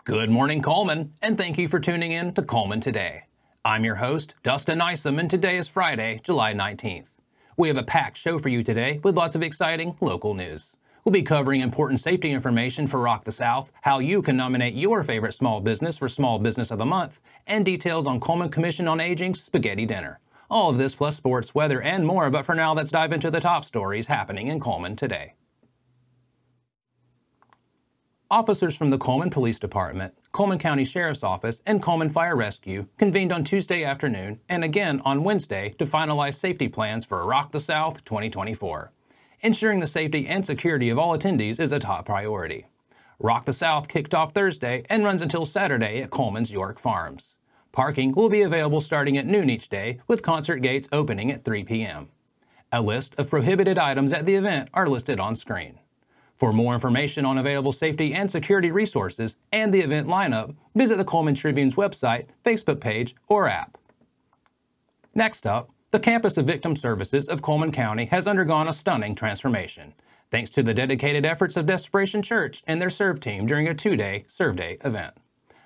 Good morning, Cullman, and thank you for tuning in to Cullman Today. I'm your host, Dustin Isom, and today is Friday, July 19th. We have a packed show for you today with lots of exciting local news. We'll be covering important safety information for Rock the South, how you can nominate your favorite small business for Small Business of the Month, and details on Cullman Commission on Aging's Spaghetti Dinner. All of this plus sports, weather, and more, but for now, let's dive into the top stories happening in Cullman today. Officers from the Cullman Police Department, Cullman County Sheriff's Office, and Cullman Fire Rescue convened on Tuesday afternoon and again on Wednesday to finalize safety plans for Rock the South 2024. Ensuring the safety and security of all attendees is a top priority. Rock the South kicked off Thursday and runs until Saturday at Cullman's York Farms. Parking will be available starting at noon each day, with concert gates opening at 3 p.m. A list of prohibited items at the event are listed on screen. For more information on available safety and security resources and the event lineup, visit the Cullman Tribune's website, Facebook page, or app. Next up, the Campus of Victim Services of Cullman County has undergone a stunning transformation, thanks to the dedicated efforts of Desperation Church and their serve team during a two-day Serve Day event.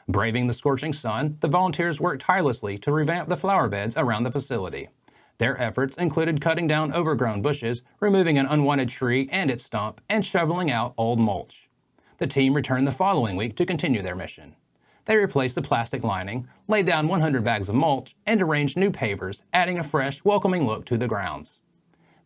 Braving the scorching sun, the volunteers worked tirelessly to revamp the flower beds around the facility. Their efforts included cutting down overgrown bushes, removing an unwanted tree and its stump, and shoveling out old mulch. The team returned the following week to continue their mission. They replaced the plastic lining, laid down 100 bags of mulch, and arranged new pavers, adding a fresh, welcoming look to the grounds.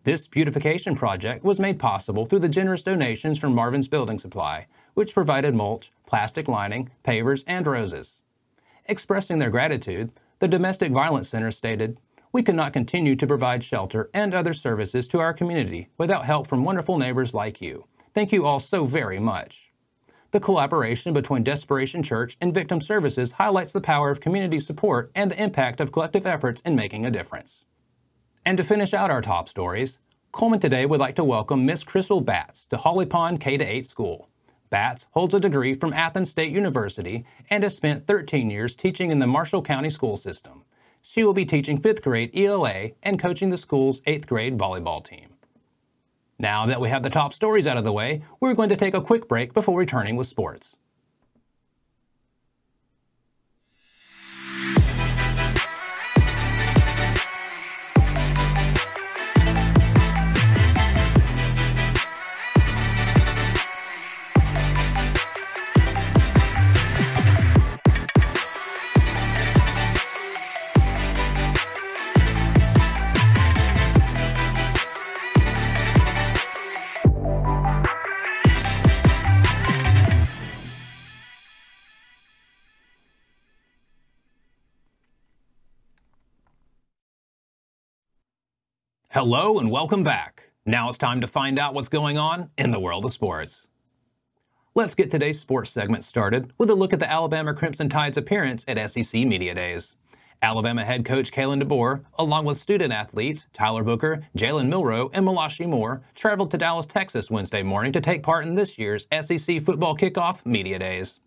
This beautification project was made possible through the generous donations from Marvin's Building Supply, which provided mulch, plastic lining, pavers, and roses. Expressing their gratitude, the Domestic Violence Center stated, "We could not continue to provide shelter and other services to our community without help from wonderful neighbors like you. Thank you all so very much." The collaboration between Desperation Church and Victim Services highlights the power of community support and the impact of collective efforts in making a difference. And to finish out our top stories, Cullman Today would like to welcome Miss Crystal Batts to Holly Pond K-8 School. Batts holds a degree from Athens State University and has spent 13 years teaching in the Marshall County school system. She will be teaching 5th grade ELA and coaching the school's 8th grade volleyball team. Now that we have the top stories out of the way, we're going to take a quick break before returning with sports. Hello and welcome back. Now it's time to find out what's going on in the world of sports. Let's get today's sports segment started with a look at the Alabama Crimson Tide's appearance at SEC Media Days. Alabama head coach Kalen DeBoer, along with student athletes Tyler Booker, Jalen Milroe, and Malachi Moore, traveled to Dallas, Texas Wednesday morning to take part in this year's SEC Football Kickoff Media Days.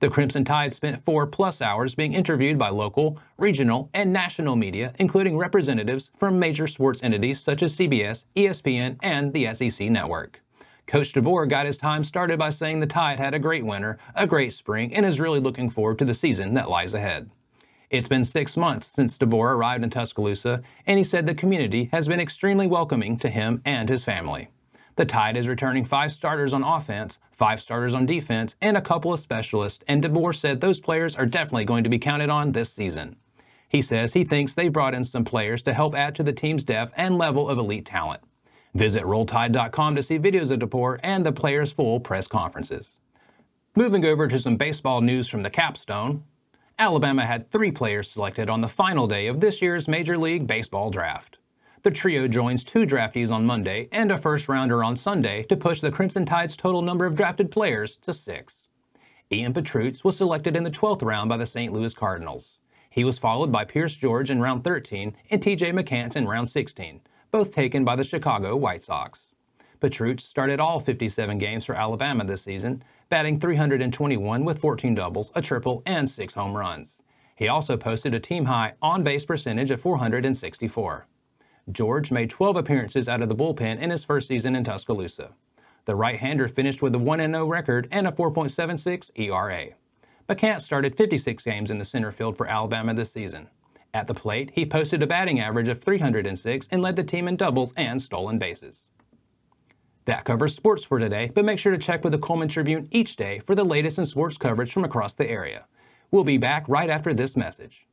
The Crimson Tide spent 4+ hours being interviewed by local, regional, and national media, including representatives from major sports entities such as CBS, ESPN, and the SEC Network. Coach DeBoer got his time started by saying the Tide had a great winter, a great spring, and is really looking forward to the season that lies ahead. It's been 6 months since DeBoer arrived in Tuscaloosa, and he said the community has been extremely welcoming to him and his family. The Tide is returning 5 starters on offense, 5 starters on defense, and a couple of specialists, and DeBoer said those players are definitely going to be counted on this season. He says he thinks they brought in some players to help add to the team's depth and level of elite talent. Visit RollTide.com to see videos of DeBoer and the players' full press conferences. Moving over to some baseball news from the capstone, Alabama had 3 players selected on the final day of this year's Major League Baseball draft. The trio joins 2 draftees on Monday and a first-rounder on Sunday to push the Crimson Tide's total number of drafted players to 6. Ian Petrutz was selected in the 12th round by the St. Louis Cardinals. He was followed by Pierce George in round 13 and T.J. McCants in round 16, both taken by the Chicago White Sox. Petrutz started all 57 games for Alabama this season, batting .321 with 14 doubles, a triple, and 6 home runs. He also posted a team-high on-base percentage of .464. George made 12 appearances out of the bullpen in his first season in Tuscaloosa. The right-hander finished with a 1-0 record and a 4.76 ERA. McCants started 56 games in the center field for Alabama this season. At the plate, he posted a batting average of .306 and led the team in doubles and stolen bases. That covers sports for today, but make sure to check with the Cullman Tribune each day for the latest in sports coverage from across the area. We'll be back right after this message.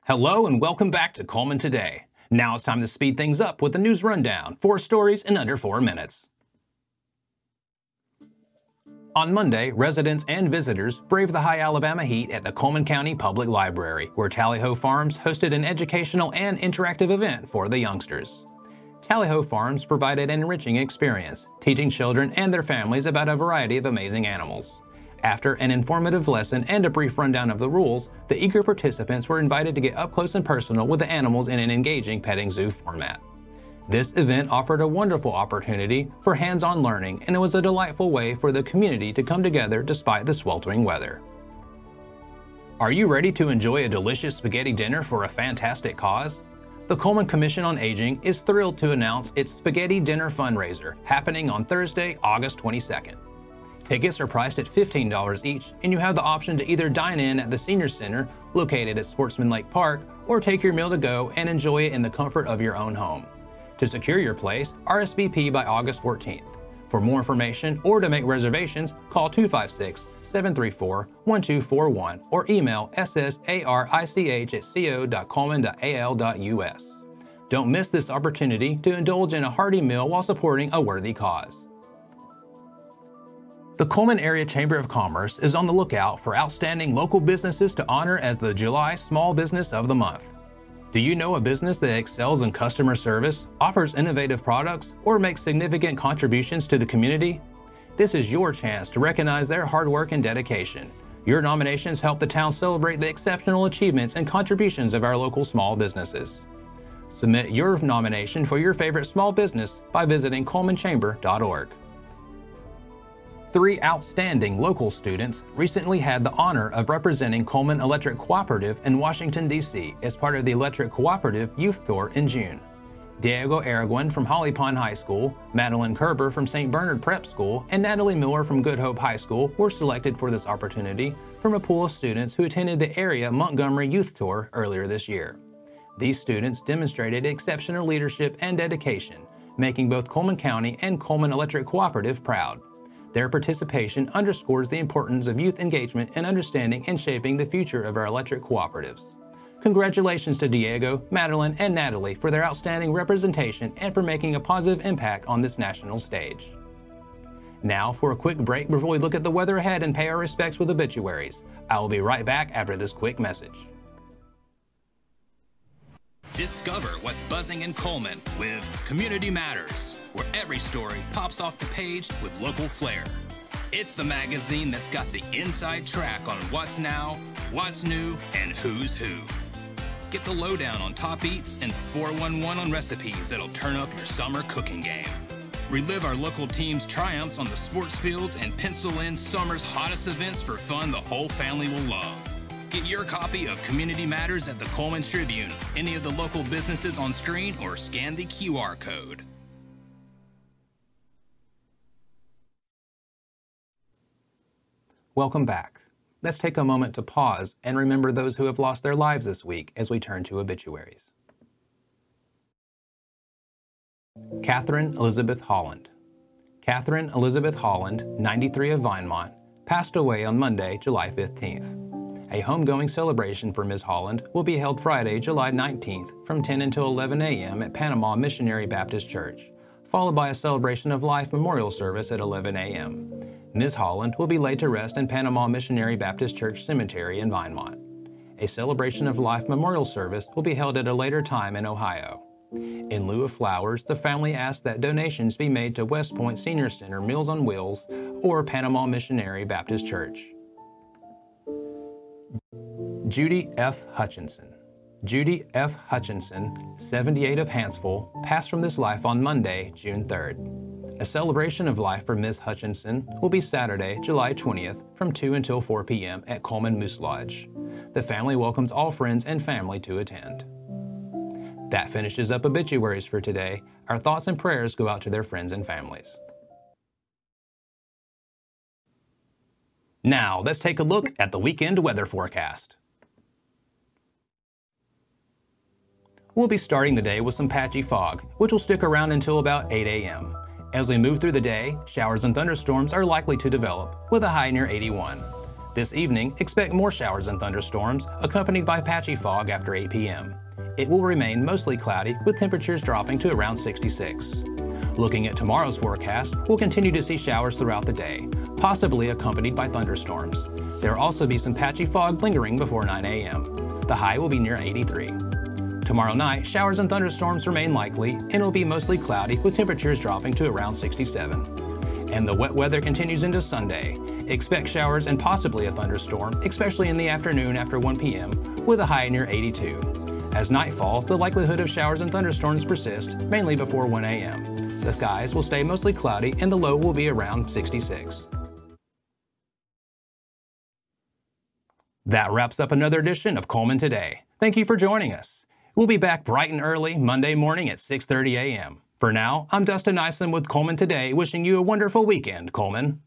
Hello and welcome back to Cullman Today. Now it's time to speed things up with the news rundown. 4 stories in under 4 minutes. On Monday, residents and visitors braved the high Alabama heat at the Cullman County Public Library, where Tally-Ho Farms hosted an educational and interactive event for the youngsters. Tally-Ho Farms provided an enriching experience, teaching children and their families about a variety of amazing animals. After an informative lesson and a brief rundown of the rules, the eager participants were invited to get up close and personal with the animals in an engaging petting zoo format. This event offered a wonderful opportunity for hands-on learning, and it was a delightful way for the community to come together despite the sweltering weather. Are you ready to enjoy a delicious spaghetti dinner for a fantastic cause? The Cullman Commission on Aging is thrilled to announce its Spaghetti Dinner fundraiser happening on Thursday, August 22nd. Tickets are priced at $15 each, and you have the option to either dine in at the Senior Center, located at Sportsman Lake Park, or take your meal to go and enjoy it in the comfort of your own home. To secure your place, RSVP by August 14th. For more information or to make reservations, call 256-734-1241 or email ssarich@co.cullman.al.us. Don't miss this opportunity to indulge in a hearty meal while supporting a worthy cause. The Cullman Area Chamber of Commerce is on the lookout for outstanding local businesses to honor as the July Small Business of the Month. Do you know a business that excels in customer service, offers innovative products, or makes significant contributions to the community? This is your chance to recognize their hard work and dedication. Your nominations help the town celebrate the exceptional achievements and contributions of our local small businesses. Submit your nomination for your favorite small business by visiting cullmanchamber.org. 3 outstanding local students recently had the honor of representing Cullman Electric Cooperative in Washington, D.C. as part of the Electric Cooperative Youth Tour in June. Diego Araguin from Holly Pond High School, Madeline Kerber from St. Bernard Prep School, and Natalie Miller from Good Hope High School were selected for this opportunity from a pool of students who attended the area Montgomery Youth Tour earlier this year. These students demonstrated exceptional leadership and dedication, making both Cullman County and Cullman Electric Cooperative proud. Their participation underscores the importance of youth engagement and understanding and shaping the future of our electric cooperatives. Congratulations to Diego, Madeline, and Natalie for their outstanding representation and for making a positive impact on this national stage. Now for a quick break before we look at the weather ahead and pay our respects with obituaries. I will be right back after this quick message. Discover what's buzzing in Cullman with Community Matters, where every story pops off the page with local flair. It's the magazine that's got the inside track on what's now, what's new, and who's who. Get the lowdown on top eats and 411 on recipes that'll turn up your summer cooking game. Relive our local team's triumphs on the sports fields and pencil in summer's hottest events for fun the whole family will love. Get your copy of Community Matters at the Cullman Tribune, any of the local businesses on screen, or scan the QR code. Welcome back. Let's take a moment to pause and remember those who have lost their lives this week as we turn to obituaries. Catherine Elizabeth Holland. Catherine Elizabeth Holland, 93 of Vinemont, passed away on Monday, July 15th. A homegoing celebration for Ms. Holland will be held Friday, July 19th from 10 until 11 a.m. at Panama Missionary Baptist Church, followed by a celebration of life memorial service at 11 a.m. Ms. Holland will be laid to rest in Panama Missionary Baptist Church Cemetery in Vinemont. A celebration of life memorial service will be held at a later time in Ohio. In lieu of flowers, the family asked that donations be made to West Point Senior Center Meals on Wheels or Panama Missionary Baptist Church. Judy F. Hutchinson. Judy F. Hutchinson, 78 of Hansville, passed from this life on Monday, June 3rd. A celebration of life for Ms. Hutchinson will be Saturday, July 20th from 2 until 4 p.m. at Cullman Moose Lodge. The family welcomes all friends and family to attend. That finishes up obituaries for today. Our thoughts and prayers go out to their friends and families. Now, let's take a look at the weekend weather forecast. We'll be starting the day with some patchy fog, which will stick around until about 8 a.m. As we move through the day, showers and thunderstorms are likely to develop, with a high near 81. This evening, expect more showers and thunderstorms, accompanied by patchy fog after 8 p.m. It will remain mostly cloudy, with temperatures dropping to around 66. Looking at tomorrow's forecast, we'll continue to see showers throughout the day, possibly accompanied by thunderstorms. There will also be some patchy fog lingering before 9 a.m. The high will be near 83. Tomorrow night, showers and thunderstorms remain likely, and it will be mostly cloudy with temperatures dropping to around 67. And the wet weather continues into Sunday. Expect showers and possibly a thunderstorm, especially in the afternoon after 1 p.m., with a high near 82. As night falls, the likelihood of showers and thunderstorms persist, mainly before 1 a.m. The skies will stay mostly cloudy and the low will be around 66. That wraps up another edition of Cullman Today. Thank you for joining us. We'll be back bright and early Monday morning at 6:30 a.m. For now, I'm Dustin Nyson with Cullman Today, wishing you a wonderful weekend, Cullman.